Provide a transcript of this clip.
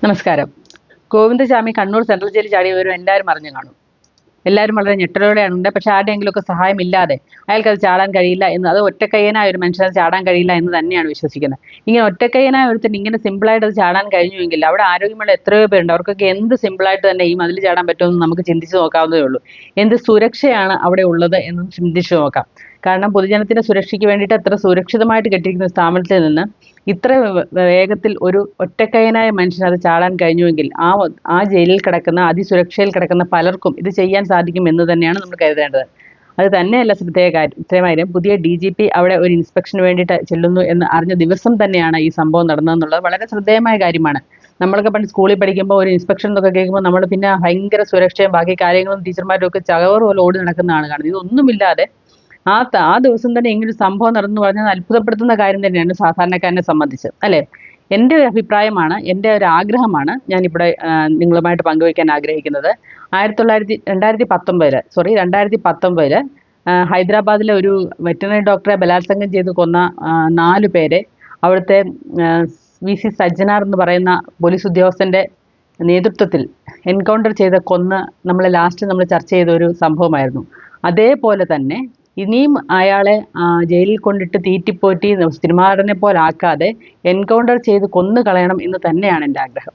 നമസ്കാരം. ഗോവിന്ദചാമി കണ്ണൂർ സെൻട്രൽ ജയിലിൽ ചാടിയ വിവരം എല്ലാവരും അറിഞ്ഞു കാണും. എല്ലാവരും വളരെ ഞെട്ടലോടെയാണ് ഉണ്ട്. പക്ഷെ ആരുടെയെങ്കിലുമൊക്കെ സഹായമില്ലാതെ അയാൾക്കത് ചാടാൻ കഴിയില്ല എന്ന്, അത് ഒറ്റക്കയ്യനായ ഒരു മനുഷ്യന് ചാടാൻ കഴിയില്ല എന്ന് തന്നെയാണ് വിശ്വസിക്കുന്നത്. ഇങ്ങനെ ഒറ്റക്കയ്യനായ ഒരുത്തിന് ഇങ്ങനെ സിമ്പിളായിട്ട് അത് ചാടാൻ കഴിഞ്ഞുവെങ്കിൽ അവിടെ ആരോഗ്യമുള്ള എത്രയോ പേരുണ്ട്. അവർക്കൊക്കെ എന്ത് സിമ്പിളായിട്ട് തന്നെ ഈ മതിൽ ചാടാൻ പറ്റുമെന്ന് നമുക്ക് ചിന്തിച്ച് നോക്കാവുന്നതേ ഉള്ളൂ. എന്ത് സുരക്ഷയാണ് അവിടെ ഉള്ളത് എന്നും ചിന്തിച്ച് നോക്കാം. കാരണം പൊതുജനത്തിന്റെ സുരക്ഷയ്ക്ക് വേണ്ടിയിട്ട് അത്ര സുരക്ഷിതമായിട്ട് കെട്ടിയിരിക്കുന്ന സ്ഥാപനത്തിൽ നിന്ന് ഇത്ര വേഗത്തിൽ ഒരു ഒറ്റക്കയ്യനായ മനുഷ്യന് അത് ചാടാൻ കഴിഞ്ഞുവെങ്കിൽ ആ ജയിലിൽ കിടക്കുന്ന അതിസുരക്ഷയിൽ കിടക്കുന്ന പലർക്കും ഇത് ചെയ്യാൻ സാധിക്കും എന്ന് തന്നെയാണ് നമ്മൾ കരുതേണ്ടത്. അത് തന്നെയല്ല ശ്രദ്ധേയമായ പുതിയ DGP അവിടെ ഒരു ഇൻസ്പെക്ഷന് വേണ്ടിയിട്ട് ചെല്ലുന്നു എന്ന് അറിഞ്ഞ ദിവസം തന്നെയാണ് ഈ സംഭവം നടന്നതെന്നുള്ളത് വളരെ ശ്രദ്ധേയമായ കാര്യമാണ്. നമ്മളൊക്കെ പണ്ട് സ്കൂളിൽ പഠിക്കുമ്പോൾ ഒരു ഇൻസ്പെക്ഷൻ എന്നൊക്കെ കേൾക്കുമ്പോൾ നമ്മൾ പിന്നെ ഭയങ്കര സുരക്ഷയും ബാക്കി കാര്യങ്ങളും ടീച്ചർമാരും ഒക്കെ ചകവറ് പോലെ ഓടി നടക്കുന്നതാണ് കാണുന്നത്. ഇതൊന്നുമില്ലാതെ ആ ദിവസം തന്നെ ഇങ്ങനൊരു സംഭവം നടന്നു പറഞ്ഞാൽ അത്ഭുതപ്പെടുത്തുന്ന കാര്യം തന്നെയാണ് സാധാരണക്കാരനെ സംബന്ധിച്ച്, അല്ലേ? എൻ്റെ ഒരു അഭിപ്രായമാണ്, എൻ്റെ ഒരു ആഗ്രഹമാണ് ഞാനിവിടെ നിങ്ങളുമായിട്ട് പങ്കുവയ്ക്കാൻ ആഗ്രഹിക്കുന്നത്. 2019 ഹൈദരാബാദിലെ ഒരു വെറ്ററിനറി ഡോക്ടറെ ബലാത്സംഗം ചെയ്ത് കൊന്ന 4 പേരെ അവിടുത്തെ VC സജ്ജനാർ എന്ന് പറയുന്ന പോലീസ് ഉദ്യോഗസ്ഥൻ്റെ നേതൃത്വത്തിൽ എൻകൗണ്ടർ ചെയ്ത് കൊന്ന് നമ്മൾ ചർച്ച ചെയ്ത ഒരു സംഭവമായിരുന്നു. അതേപോലെ തന്നെ ഇനിയും അയാളെ ജയിലിൽ കൊണ്ടിട്ട് തീറ്റിപ്പോറ്റി സിനിമാ നടനെ പോലെ ആക്കാതെ എൻകൗണ്ടർ ചെയ്ത് കൊന്നു കളയണം എന്ന് തന്നെയാണ് എൻ്റെ ആഗ്രഹം.